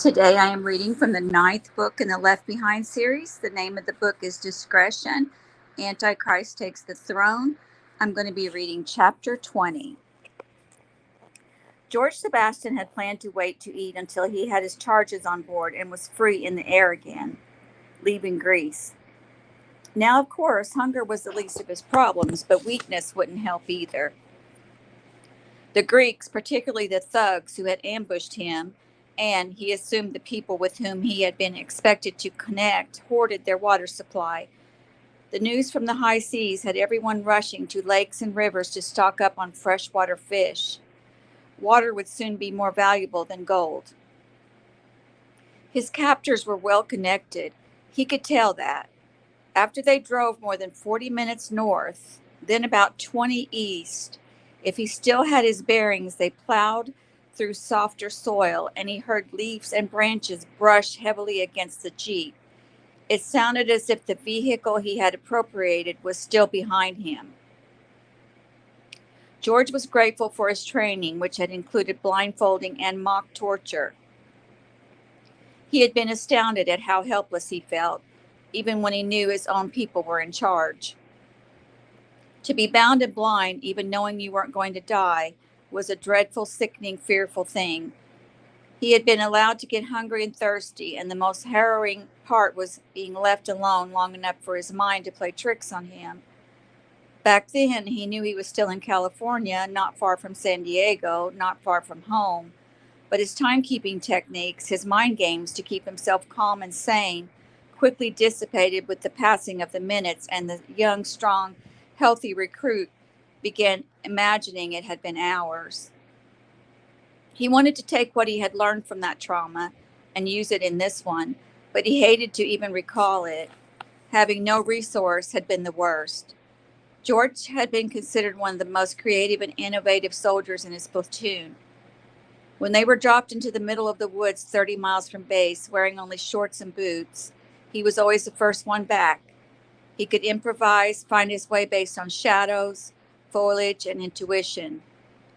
Today I am reading from the ninth book in the Left Behind series. The name of the book is Discretion. Antichrist Takes the Throne. I'm going to be reading chapter 20. George Sebastian had planned to wait to eat until he had his charges on board and was free in the air again, leaving Greece. Now, of course, hunger was the least of his problems, but weakness wouldn't help either. The Greeks, particularly the thugs who had ambushed him, and he assumed the people with whom he had been expected to connect, hoarded their water supply. The news from the high seas had everyone rushing to lakes and rivers to stock up on freshwater fish. Water would soon be more valuable than gold. His captors were well connected. He could tell that. After they drove more than 40 minutes north, then about 20 east, if he still had his bearings, they plowed through softer soil, and he heard leaves and branches brush heavily against the jeep. It sounded as if the vehicle he had appropriated was still behind him. George was grateful for his training, which had included blindfolding and mock torture. He had been astounded at how helpless he felt, even when he knew his own people were in charge. To be bound and blind, even knowing you weren't going to die, was a dreadful, sickening, fearful thing. He had been allowed to get hungry and thirsty, and the most harrowing part was being left alone long enough for his mind to play tricks on him. Back then, he knew he was still in California, not far from San Diego, not far from home, but his timekeeping techniques, his mind games to keep himself calm and sane, quickly dissipated with the passing of the minutes, and the young, strong, healthy recruit began imagining it had been hours. He wanted to take what he had learned from that trauma and use it in this one, but he hated to even recall it. Having no resource had been the worst. George had been considered one of the most creative and innovative soldiers in his platoon. When they were dropped into the middle of the woods 30 miles from base, wearing only shorts and boots, he was always the first one back. He could improvise, find his way based on shadows, foliage, and intuition.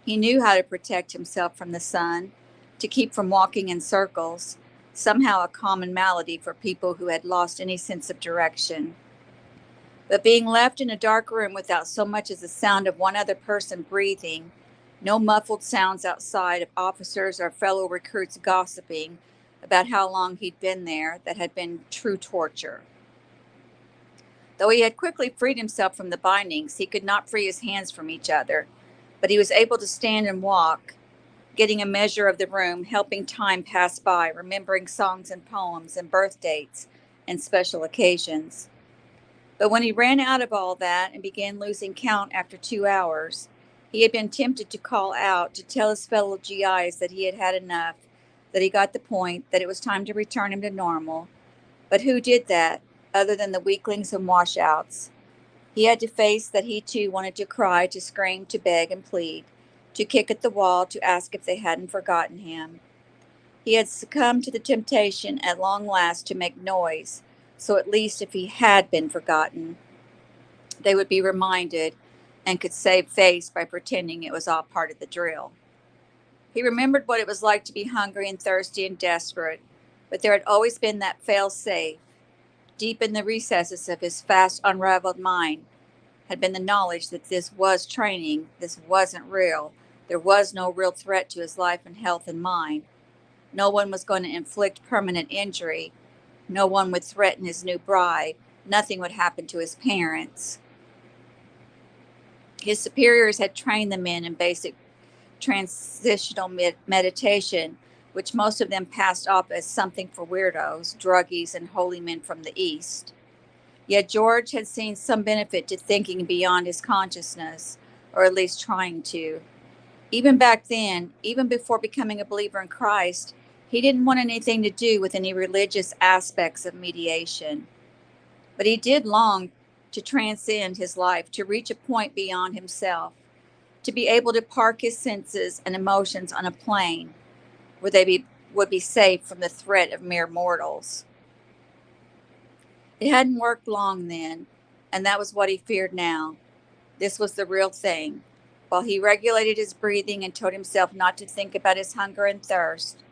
He knew how to protect himself from the sun, to keep from walking in circles, somehow a common malady for people who had lost any sense of direction. But being left in a dark room without so much as the sound of one other person breathing, no muffled sounds outside of officers or fellow recruits gossiping about how long he'd been there, that had been true torture. Though he had quickly freed himself from the bindings, he could not free his hands from each other, but he was able to stand and walk, getting a measure of the room, helping time pass by, remembering songs and poems and birth dates and special occasions. But when he ran out of all that and began losing count after 2 hours, he had been tempted to call out, to tell his fellow GIs that he had had enough, that he got the point, that it was time to return him to normal. But who did that, other than the weaklings and washouts? He had to face that he too wanted to cry, to scream, to beg and plead, to kick at the wall, to ask if they hadn't forgotten him. He had succumbed to the temptation at long last to make noise, so at least if he had been forgotten, they would be reminded and could save face by pretending it was all part of the drill. He remembered what it was like to be hungry and thirsty and desperate, but there had always been that fail-safe. Deep in the recesses of his fast unraveled mind had been the knowledge that this was training, this wasn't real, there was no real threat to his life and health and mind. No one was going to inflict permanent injury. No one would threaten his new bride. Nothing would happen to his parents. His superiors had trained the men in basic transitional meditation, which most of them passed off as something for weirdos, druggies, and holy men from the East. Yet George had seen some benefit to thinking beyond his consciousness, or at least trying to. Even back then, even before becoming a believer in Christ, he didn't want anything to do with any religious aspects of mediation. But he did long to transcend his life, to reach a point beyond himself, to be able to park his senses and emotions on a plane where would be safe from the threat of mere mortals. It hadn't worked long then, and that was what he feared now. This was the real thing. While he regulated his breathing and told himself not to think about his hunger and thirst,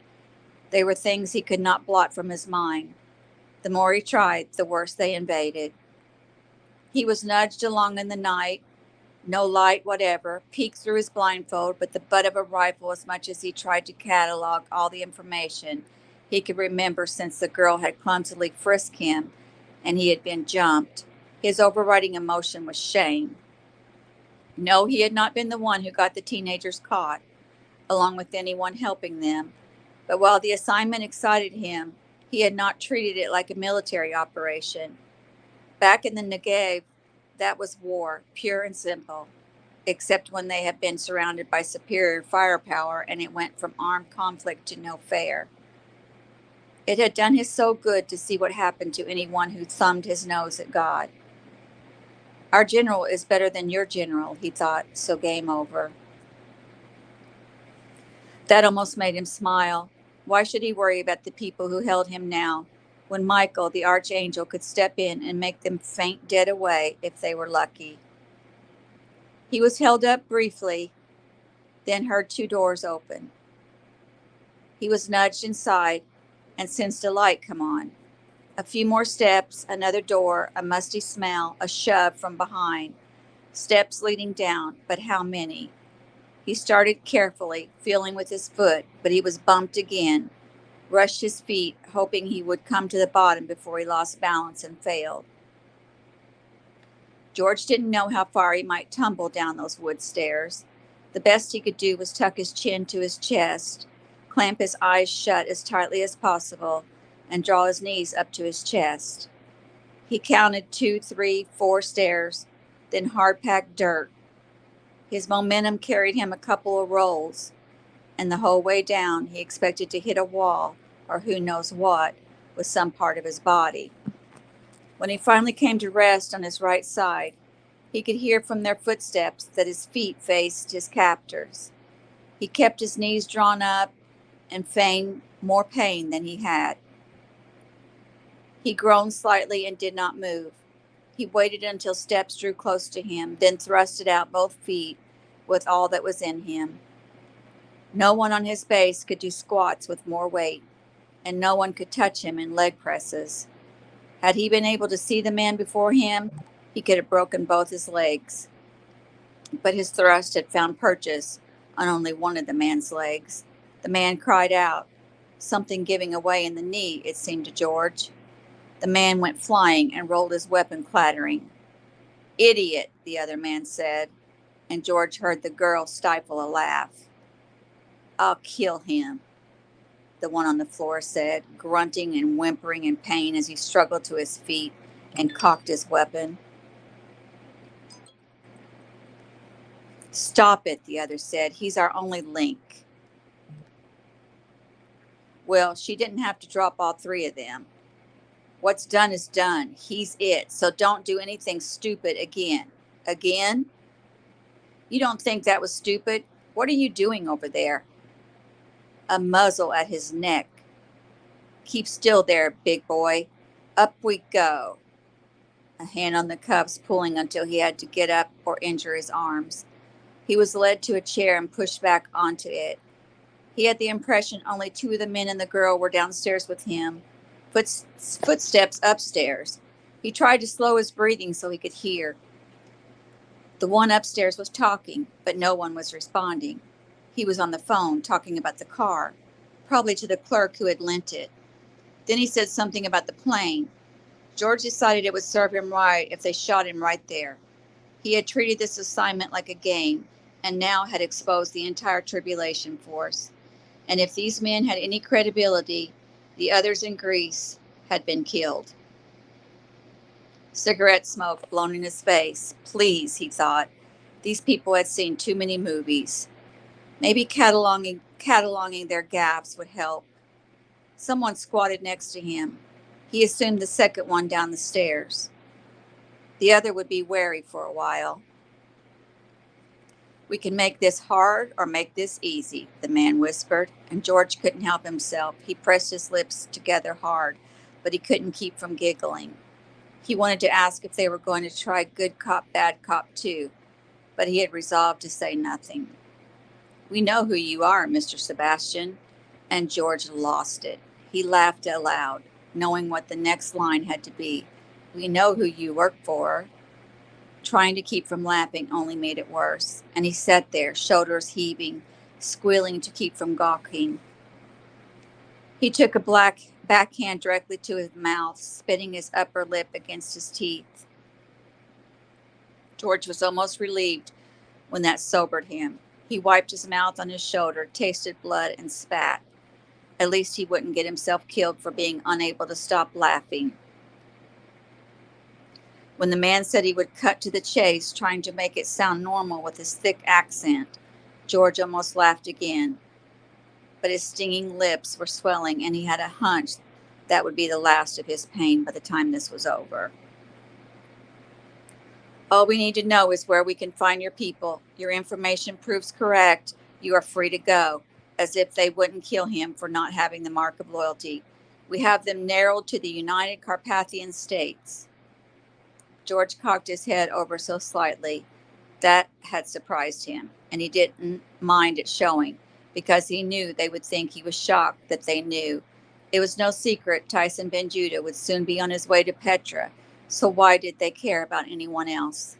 They were things he could not blot from his mind. The more he tried, the worse they invaded. He was nudged along in the night, no light whatever, peeked through his blindfold, but the butt of a rifle as much as he tried to catalog all the information he could remember since the girl had clumsily frisked him and he had been jumped. His overriding emotion was shame. No, he had not been the one who got the teenagers caught, along with anyone helping them. But while the assignment excited him, he had not treated it like a military operation. Back in the Negev, that was war, pure and simple, except when they had been surrounded by superior firepower and it went from armed conflict to no fair. It had done his soul good to see what happened to anyone who thumbed his nose at God. Our general is better than your general, he thought, so game over. That almost made him smile. Why should he worry about the people who held him now, when Michael, the archangel, could step in and make them faint dead away if they were lucky? He was held up briefly, then heard 2 doors open. He was nudged inside and sensed a light come on. A few more steps, another door, a musty smell, a shove from behind. Steps leading down, but how many? He started carefully, feeling with his foot, but he was bumped again, rushed his feet, hoping he would come to the bottom before he lost balance and failed. George didn't know how far he might tumble down those wood stairs. The best he could do was tuck his chin to his chest, clamp his eyes shut as tightly as possible, and draw his knees up to his chest. He counted 2, 3, 4 stairs, then hard-packed dirt. His momentum carried him a couple of rolls, and the whole way down he expected to hit a wall, or who knows what, with some part of his body. When he finally came to rest on his right side, he could hear from their footsteps that his feet faced his captors. He kept his knees drawn up and feigned more pain than he had. He groaned slightly and did not move. He waited until steps drew close to him, then thrusted out both feet with all that was in him. No one on his base could do squats with more weight, and no one could touch him in leg presses. Had he been able to see the man before him, he could have broken both his legs. But his thrust had found purchase on only one of the man's legs. The man cried out, something giving away in the knee, it seemed to George. The man went flying and rolled his weapon clattering. "Idiot," the other man said, and George heard the girl stifle a laugh. "I'll kill him," the one on the floor said, grunting and whimpering in pain as he struggled to his feet and cocked his weapon. "Stop it," the other said. "He's our only link." Well, she didn't have to drop all 3 of them. What's done is done. He's it. So don't do anything stupid again. Again? You don't think that was stupid? What are you doing over there? A muzzle at his neck. Keep still there, big boy. Up we go. A hand on the cuffs pulling until he had to get up or injure his arms. He was led to a chair and pushed back onto it. He had the impression only 2 of the men and the girl were downstairs with him. Footsteps upstairs. He tried to slow his breathing so he could hear. The one upstairs was talking, but no one was responding. He was on the phone talking about the car, probably to the clerk who had lent it. Then he said something about the plane. George decided it would serve him right if they shot him right there. He had treated this assignment like a game, and now had exposed the entire tribulation force. And if these men had any credibility, the others in Greece had been killed. Cigarette smoke blown in his face. Please, he thought. These people had seen too many movies. Maybe cataloging their gaffes would help. Someone squatted next to him. He assumed the second one down the stairs. The other would be wary for a while. "We can make this hard or make this easy," the man whispered, and George couldn't help himself. He pressed his lips together hard, but he couldn't keep from giggling. He wanted to ask if they were going to try good cop, bad cop too, but he had resolved to say nothing. "We know who you are, Mr. Sebastian. And George lost it. He laughed aloud, knowing what the next line had to be. "We know who you work for." Trying to keep from laughing only made it worse, and he sat there, shoulders heaving, squealing to keep from gawking. He took a black backhand directly to his mouth, spitting his upper lip against his teeth. George was almost relieved when that sobered him. He wiped his mouth on his shoulder, tasted blood, and spat. At least he wouldn't get himself killed for being unable to stop laughing. When the man said he would cut to the chase, trying to make it sound normal with his thick accent, George almost laughed again. But his stinging lips were swelling, and he had a hunch that would be the last of his pain by the time this was over. "All we need to know is where we can find your people. Your information proves correct. You are free to go," as if they wouldn't kill him for not having the mark of loyalty. "We have them narrowed to the United Carpathian States." George cocked his head over so slightly that had surprised him, and he didn't mind it showing, because he knew they would think he was shocked that they knew. It was no secret Tyson Ben Judah would soon be on his way to Petra, so why did they care about anyone else?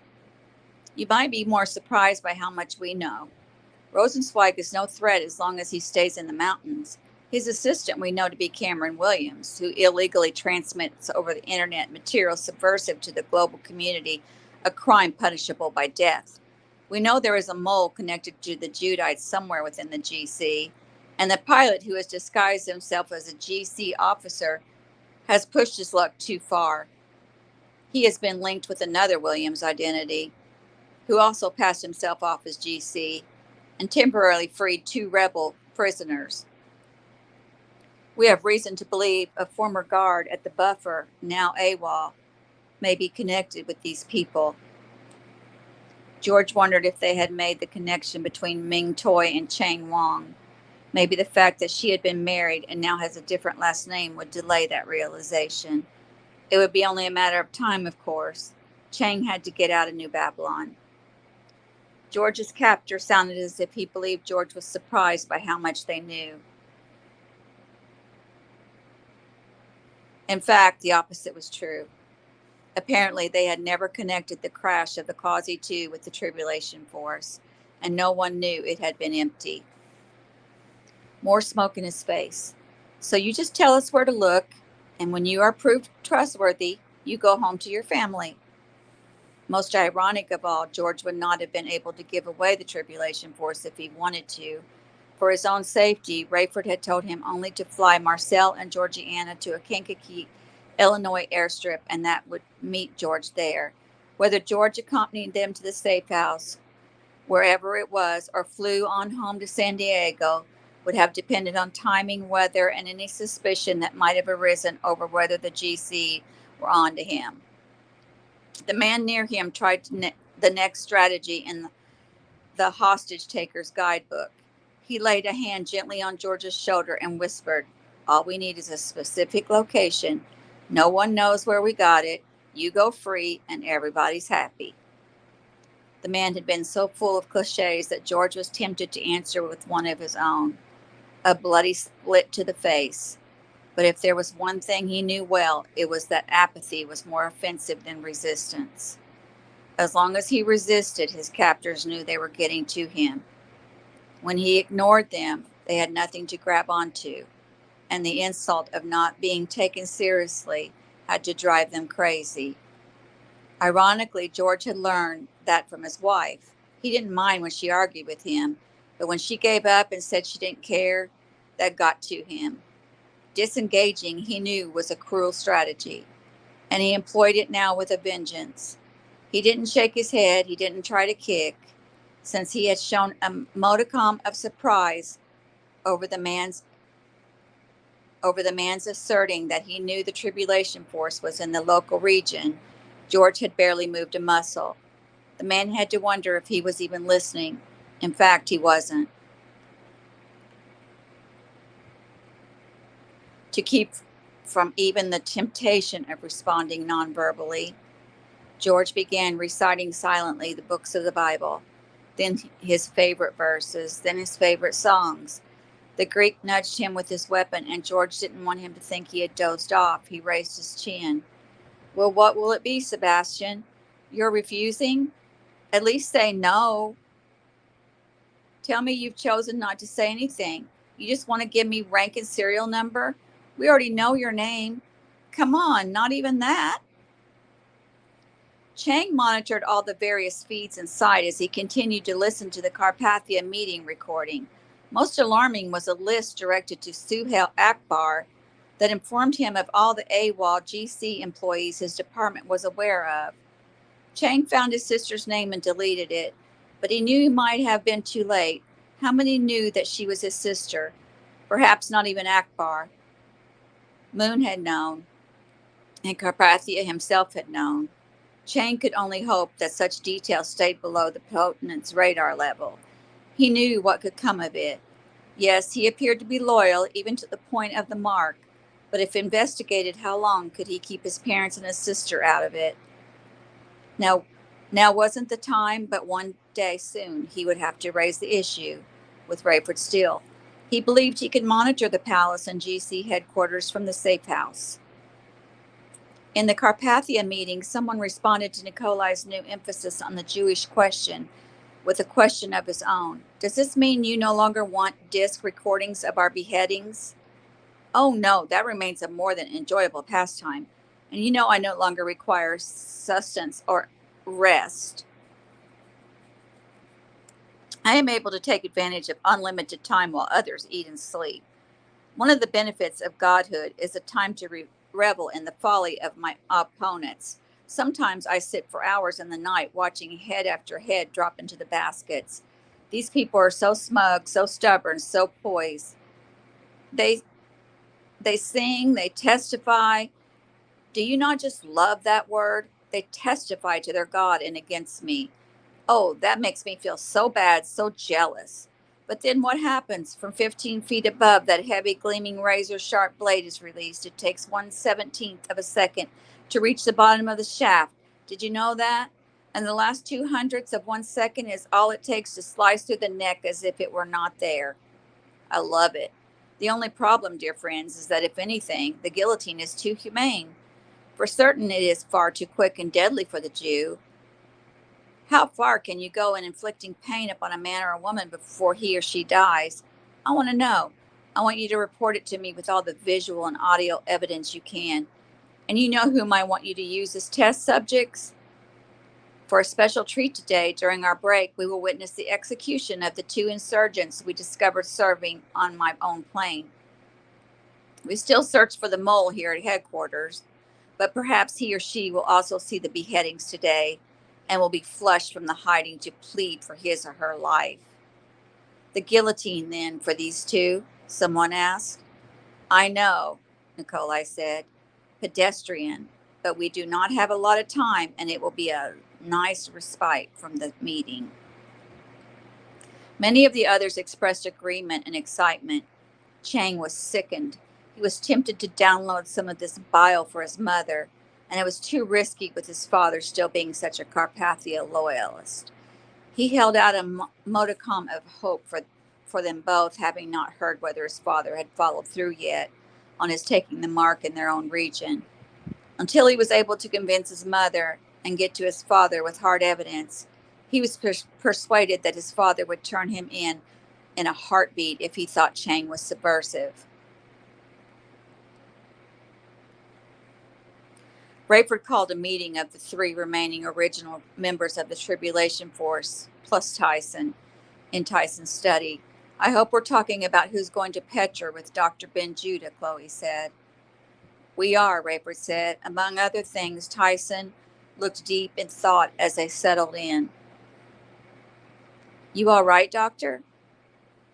"You might be more surprised by how much we know. Rosenzweig is no threat as long as he stays in the mountains. His assistant we know to be Cameron Williams, who illegally transmits over the internet material subversive to the global community, a crime punishable by death. We know there is a mole connected to the Judites somewhere within the GC, and the pilot who has disguised himself as a GC officer has pushed his luck too far. He has been linked with another Williams identity, who also passed himself off as GC and temporarily freed 2 rebel prisoners. We have reason to believe a former guard at the buffer, now AWOL, may be connected with these people." George wondered if they had made the connection between Ming Toy and Chang Wang. Maybe the fact that she had been married and now has a different last name would delay that realization. It would be only a matter of time, of course. Chang had to get out of New Babylon. George's captor sounded as if he believed George was surprised by how much they knew. In fact, the opposite was true. Apparently, they had never connected the crash of the Causey 2 with the Tribulation Force, and no one knew it had been empty. More smoke in his face. "So you just tell us where to look, and when you are proved trustworthy, you go home to your family." Most ironic of all, George would not have been able to give away the Tribulation Force if he wanted to. For his own safety, Rayford had told him only to fly Marcel and Georgiana to a Kankakee, Illinois airstrip, and that would meet George there. Whether George accompanied them to the safe house, wherever it was, or flew on home to San Diego, would have depended on timing, weather, and any suspicion that might have arisen over whether the GC were on to him. The man near him tried the next strategy in the hostage taker's guidebook. He laid a hand gently on George's shoulder and whispered, "All we need is a specific location. No one knows where we got it. You go free and everybody's happy." The man had been so full of cliches that George was tempted to answer with one of his own, a bloody split to the face. But if there was one thing he knew well, it was that apathy was more offensive than resistance. As long as he resisted, his captors knew they were getting to him. When he ignored them, they had nothing to grab onto, and the insult of not being taken seriously had to drive them crazy. Ironically, George had learned that from his wife. He didn't mind when she argued with him, but when she gave up and said she didn't care, that got to him. Disengaging, he knew, was a cruel strategy, and he employed it now with a vengeance. He didn't shake his head, he didn't try to kick, since he had shown a modicum of surprise over the man's asserting that he knew the Tribulation Force was in the local region. George had barely moved a muscle. The man had to wonder if he was even listening. In fact, he wasn't. To keep from even the temptation of responding nonverbally, George began reciting silently the books of the Bible, then his favorite verses, then his favorite songs. The Greek nudged him with his weapon, and George didn't want him to think he had dozed off. He raised his chin. Well, what will it be, Sebastian? You're refusing? At least say no. Tell me you've chosen not to say anything. You just want to give me rank and serial number? We already know your name. Come on, not even that. Chang monitored all the various feeds inside as he continued to listen to the Carpathia meeting recording. Most alarming was a list directed to Suhail Akbar that informed him of all the AWOL GC employees his department was aware of. Chang found his sister's name and deleted it, but he knew he might have been too late. How many knew that she was his sister? Perhaps not even Akbar. Moon had known, and Carpathia himself had known. Chang could only hope that such details stayed below the Potent's radar level. He knew what could come of it. Yes, he appeared to be loyal, even to the point of the mark, but if investigated, how long could he keep his parents and his sister out of it? Now wasn't the time, but one day soon he would have to raise the issue with Rayford Steele. He believed he could monitor the palace and GC headquarters from the safe house. In the Carpathia meeting, someone responded to Nikolai's new emphasis on the Jewish question with a question of his own. Does this mean you no longer want disc recordings of our beheadings? Oh no, that remains a more than enjoyable pastime. And you know I no longer require sustenance or rest. I am able to take advantage of unlimited time while others eat and sleep. One of the benefits of godhood is a time to revel in the folly of my opponents. Sometimes I sit for hours in the night watching head after head drop into the baskets. These people are so smug, so stubborn, so poised. They sing, they testify. Do you not just love that word? They testify to their God and against me. Oh, that makes me feel so bad, so jealous. But then what happens? From 15 feet above, that heavy, gleaming, razor-sharp blade is released. It takes 1/17th of a second to reach the bottom of the shaft. Did you know that? And the last 200ths of 1 second is all it takes to slice through the neck as if it were not there. I love it. The only problem, dear friends, is that if anything, the guillotine is too humane. For certain, it is far too quick and deadly for the Jew. How far can you go in inflicting pain upon a man or a woman before he or she dies? I want to know. I want you to report it to me with all the visual and audio evidence you can. And you know whom I want you to use as test subjects? For a special treat today, during our break, we will witness the execution of the 2 insurgents we discovered serving on my own plane. We still search for the mole here at headquarters, but perhaps he or she will also see the beheadings today and will be flushed from the hiding to plead for his or her life. The guillotine, then, for these 2? Someone asked. I know, Nikolai said. Pedestrian, but we do not have a lot of time, and it will be a nice respite from the meeting. Many of the others expressed agreement and excitement. Chang was sickened. He was tempted to download some of this bile for his mother, and it was too risky with his father still being such a Carpathia loyalist. He held out a modicum of hope for them both, having not heard whether his father had followed through yet on his taking the mark in their own region. Until he was able to convince his mother and get to his father with hard evidence, he was persuaded that his father would turn him in a heartbeat if he thought Chang was subversive. Rayford called a meeting of the 3 remaining original members of the Tribulation Force, plus Tyson, in Tyson's study. I hope we're talking about who's going to Petra with Dr. Ben Judah, Chloe said. We are, Rayford said. Among other things, Tyson looked deep in thought as they settled in. You all right, Doctor?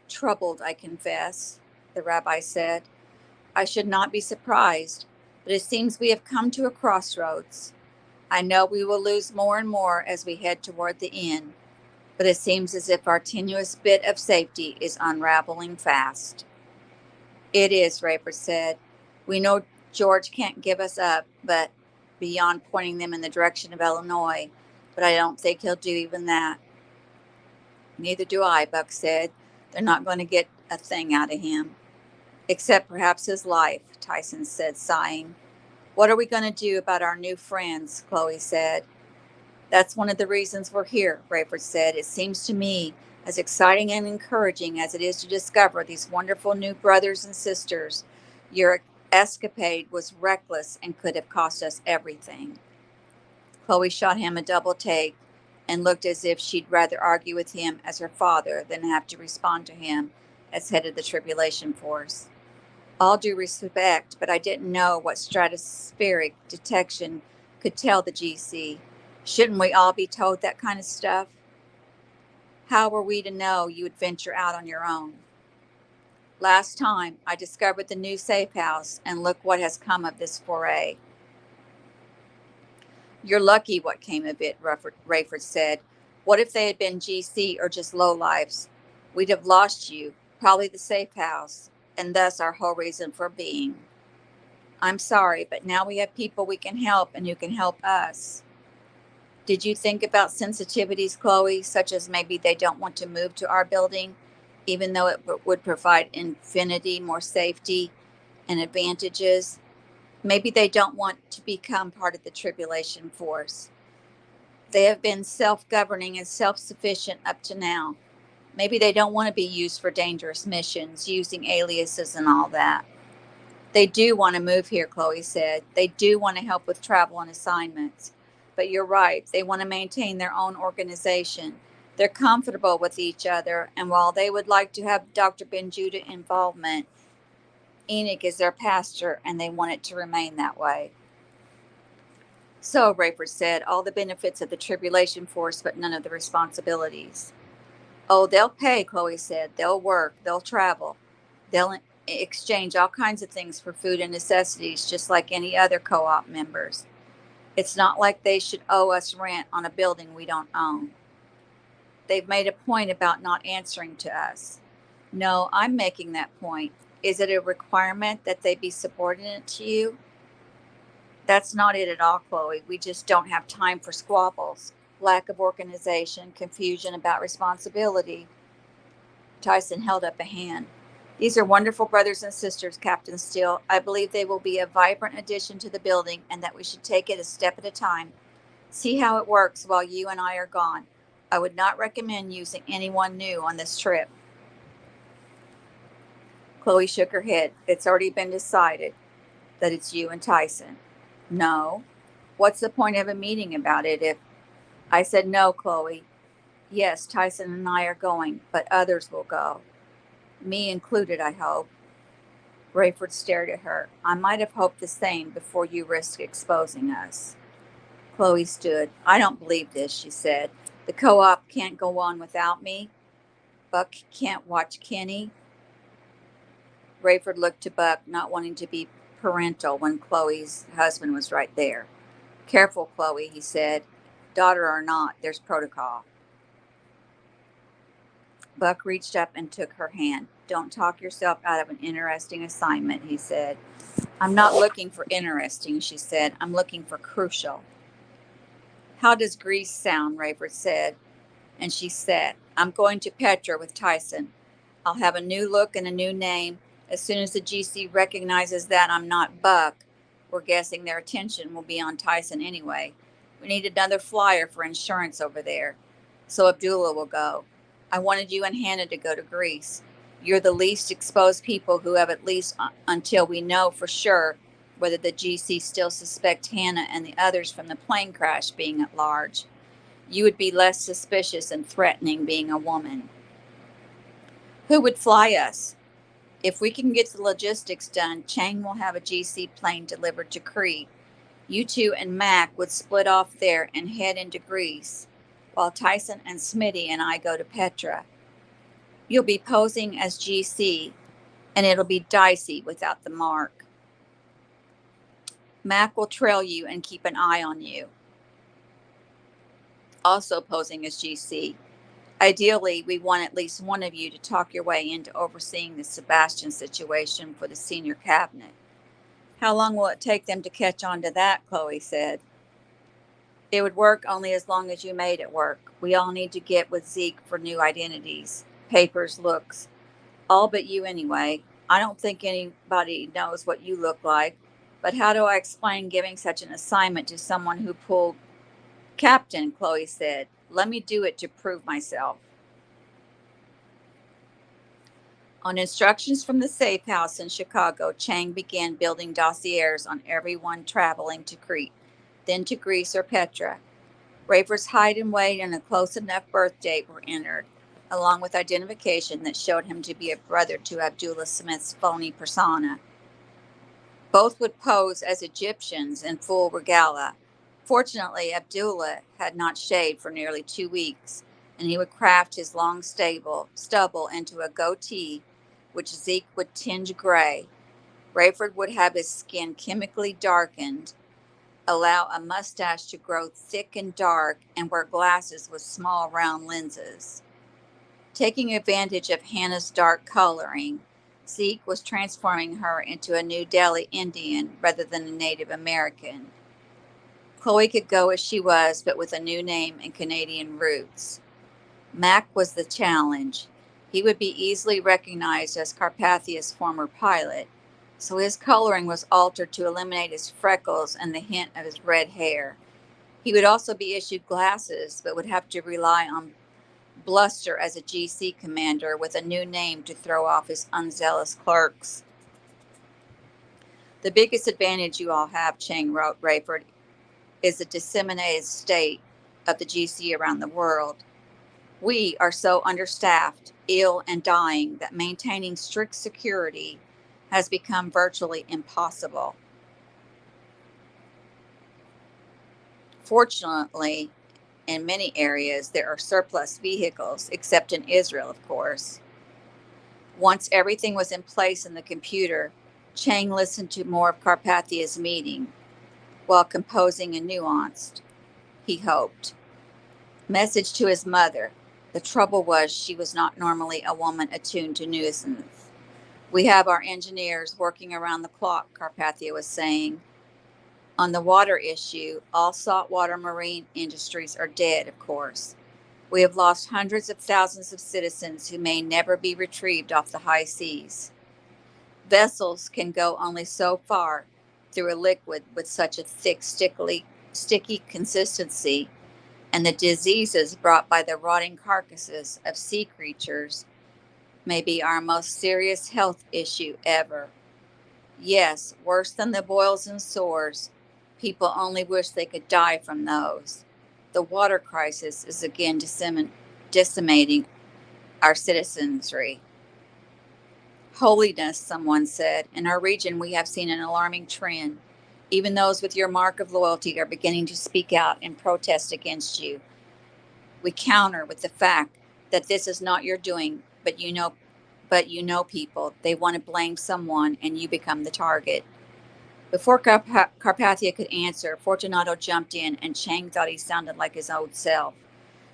Troubled, I confess, the rabbi said. I should not be surprised, but it seems we have come to a crossroads. I know we will lose more and more as we head toward the end, but it seems as if our tenuous bit of safety is unraveling fast. It is, Rayford said. We know George can't give us up, but beyond pointing them in the direction of Illinois, but I don't think he'll do even that. Neither do I, Buck said. They're not going to get a thing out of him. Except perhaps his life, Tyson said, sighing. What are we going to do about our new friends? Chloe said. That's one of the reasons we're here, Rayford said. It seems to me as exciting and encouraging as it is to discover these wonderful new brothers and sisters. Your escapade was reckless and could have cost us everything. Chloe shot him a double take and looked as if she'd rather argue with him as her father than have to respond to him as head of the Tribulation Force. All due respect, but I didn't know what stratospheric detection could tell the GC. Shouldn't we all be told that kind of stuff? How were we to know you would venture out on your own? Last time, I discovered the new safe house, and look what has come of this foray. You're lucky what came of it, Rayford said. What if they had been GC or just lowlifes? We'd have lost you, probably the safe house, and thus our whole reason for being. I'm sorry, but now we have people we can help and who can help us. Did you think about sensitivities, Chloe, such as maybe they don't want to move to our building, even though it would provide infinity more safety and advantages? Maybe they don't want to become part of the Tribulation Force. They have been self-governing and self-sufficient up to now. Maybe they don't want to be used for dangerous missions, using aliases and all that. They do want to move here, Chloe said. They do want to help with travel and assignments. But you're right, they want to maintain their own organization. They're comfortable with each other, and while they would like to have Dr. Ben-Judah involvement, Enoch is their pastor, and they want it to remain that way. So, Rayford said, all the benefits of the Tribulation Force, but none of the responsibilities. Oh, they'll pay, Chloe said. They'll work, they'll travel. They'll exchange all kinds of things for food and necessities, just like any other co-op members. It's not like they should owe us rent on a building we don't own. They've made a point about not answering to us. No, I'm making that point. Is it a requirement that they be subordinate to you? That's not it at all, Chloe. We just don't have time for squabbles, lack of organization, confusion about responsibility. Tyson held up a hand. These are wonderful brothers and sisters, Captain Steele. I believe they will be a vibrant addition to the building and that we should take it a step at a time. See how it works while you and I are gone. I would not recommend using anyone new on this trip. Chloe shook her head. It's already been decided that it's you and Tyson. No. What's the point of a meeting about it if... I said no, Chloe. Yes, Tyson and I are going, but others will go. Me included, I hope. Rayford stared at her. I might have hoped the same before you risked exposing us. Chloe stood. I don't believe this, she said. The co-op can't go on without me. Buck can't watch Kenny. Rayford looked to Buck, not wanting to be parental when Chloe's husband was right there. Careful, Chloe, he said. Daughter or not, there's protocol. Buck reached up and took her hand. Don't talk yourself out of an interesting assignment, he said. I'm not looking for interesting, she said. I'm looking for crucial. How does Greece sound, Rayford said. And she said, I'm going to Petra with Tyson. I'll have a new look and a new name. As soon as the GC recognizes that I'm not Buck, we're guessing their attention will be on Tyson anyway. We need another flyer for insurance over there. So Abdullah will go. I wanted you and Hannah to go to Greece. You're the least exposed people who have at least until we know for sure whether the GC still suspect Hannah and the others from the plane crash being at large. You would be less suspicious and threatening being a woman. Who would fly us? If we can get the logistics done, Chang will have a GC plane delivered to Crete. You two and Mac would split off there and head into Greece, while Tyson and Smitty and I go to Petra. You'll be posing as GC, and it'll be dicey without the mark. Mac will trail you and keep an eye on you. Also posing as GC. Ideally, we want at least one of you to talk your way into overseeing the Sebastian situation for the senior cabinet. How long will it take them to catch on to that? Chloe said. It would work only as long as you made it work. We all need to get with Zeke for new identities, papers, looks, All but you anyway. I don't think anybody knows what you look like. But how do I explain giving such an assignment to someone who pulled Captain, Chloe said. Let me do it to prove myself. On instructions from the safe house in Chicago, Chang began building dossiers on everyone traveling to Crete, then to Greece or Petra. Rafer's height and weight and a close enough birth date were entered, along with identification that showed him to be a brother to Abdullah Smith's phony persona. Both would pose as Egyptians in full regalia. Fortunately, Abdullah had not shaved for nearly 2 weeks, and he would craft his long stubble into a goatee, which Zeke would tinge gray. Rayford would have his skin chemically darkened, allow a mustache to grow thick and dark, and wear glasses with small round lenses. Taking advantage of Hannah's dark coloring, Zeke was transforming her into a New Delhi Indian rather than a Native American. Chloe could go as she was, but with a new name and Canadian roots. Mac was the challenge. He would be easily recognized as Carpathia's former pilot, so his coloring was altered to eliminate his freckles and the hint of his red hair. He would also be issued glasses, but would have to rely on bluster as a GC commander with a new name to throw off his unzealous clerks. The biggest advantage you all have, Chang wrote Rayford, is the disseminated state of the GC around the world. We are so understaffed, ill, and dying that maintaining strict security has become virtually impossible. Fortunately, in many areas, there are surplus vehicles, except in Israel, of course. Once everything was in place in the computer, Chang listened to more of Carpathia's meeting while composing a nuanced, he hoped, message to his mother. The trouble was she was not normally a woman attuned to nuisance. We have our engineers working around the clock, Carpathia was saying. On the water issue, all saltwater marine industries are dead, of course. We have lost hundreds of thousands of citizens who may never be retrieved off the high seas. Vessels can go only so far through a liquid with such a thick, sticky consistency, and the diseases brought by the rotting carcasses of sea creatures may be our most serious health issue ever. Yes, worse than the boils and sores. People only wish they could die from those. The water crisis is again decimating our citizenry. Holiness, someone said. In our region, we have seen an alarming trend. Even those with your mark of loyalty are beginning to speak out in protest against you. We counter with the fact that this is not your doing, but you know people. They want to blame someone, and you become the target. Before Carpathia could answer, Fortunato jumped in, and Chang thought he sounded like his old self.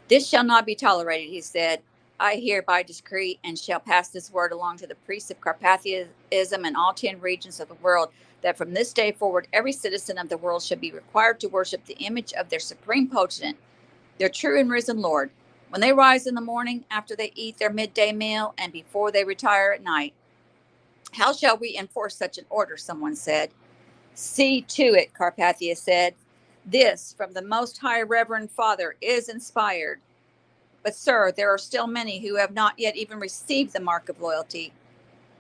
This shall not be tolerated, he said. I hereby decree and shall pass this word along to the priests of Carpathism in all 10 regions of the world, that from this day forward, every citizen of the world shall be required to worship the image of their supreme potentate, their true and risen Lord, when they rise in the morning, after they eat their midday meal, and before they retire at night. How shall we enforce such an order? Someone said. See to it, Carpathia said. This, from the Most High Reverend Father, is inspired. But, sir, there are still many who have not yet even received the mark of loyalty.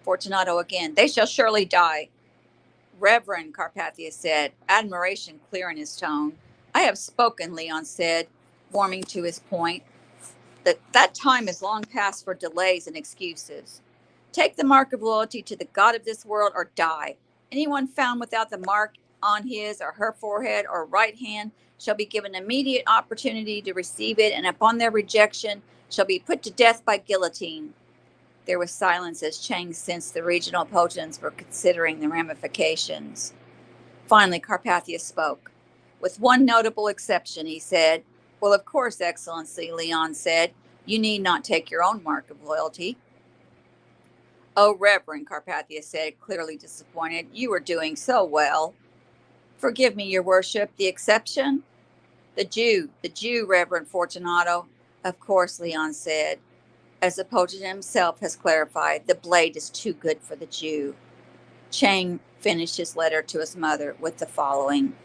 Fortunato again. They shall surely die. Reverend, Carpathia said, admiration clear in his tone. I have spoken, Leon said, warming to his point. That time is long past for delays and excuses. Take the mark of loyalty to the God of this world or die. Anyone found without the mark on his or her forehead or right hand shall be given immediate opportunity to receive it, and upon their rejection shall be put to death by guillotine. There was silence as Chang sensed the regional potentates were considering the ramifications. Finally, Carpathia spoke. With one notable exception, he said. Well, of course, Excellency, Leon said. You need not take your own mark of loyalty. Oh, Reverend, Carpathia said, clearly disappointed. You are doing so well. Forgive me, your worship. The exception? The Jew, Reverend Fortunato. Of course, Leon said. As the Potent himself has clarified, the blade is too good for the Jew. Chang finished his letter to his mother with the following.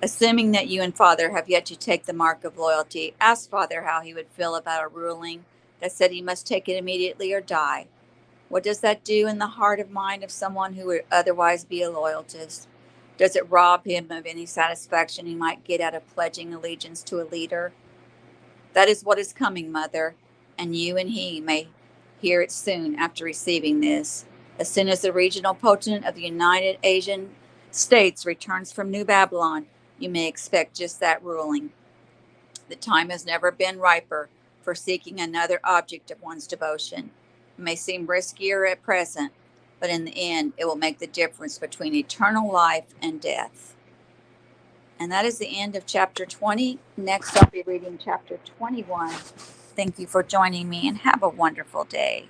Assuming that you and Father have yet to take the mark of loyalty, ask Father how he would feel about a ruling that said he must take it immediately or die. What does that do in the heart and mind of someone who would otherwise be a loyalist? Does it rob him of any satisfaction he might get out of pledging allegiance to a leader? That is what is coming, Mother, and you and he may hear it soon after receiving this. As soon as the regional potentate of the United Asian States returns from New Babylon, you may expect just that ruling. The time has never been riper for seeking another object of one's devotion. It may seem riskier at present, but in the end, it will make the difference between eternal life and death. And that is the end of chapter 20. Next, I'll be reading chapter 21. Thank you for joining me and have a wonderful day.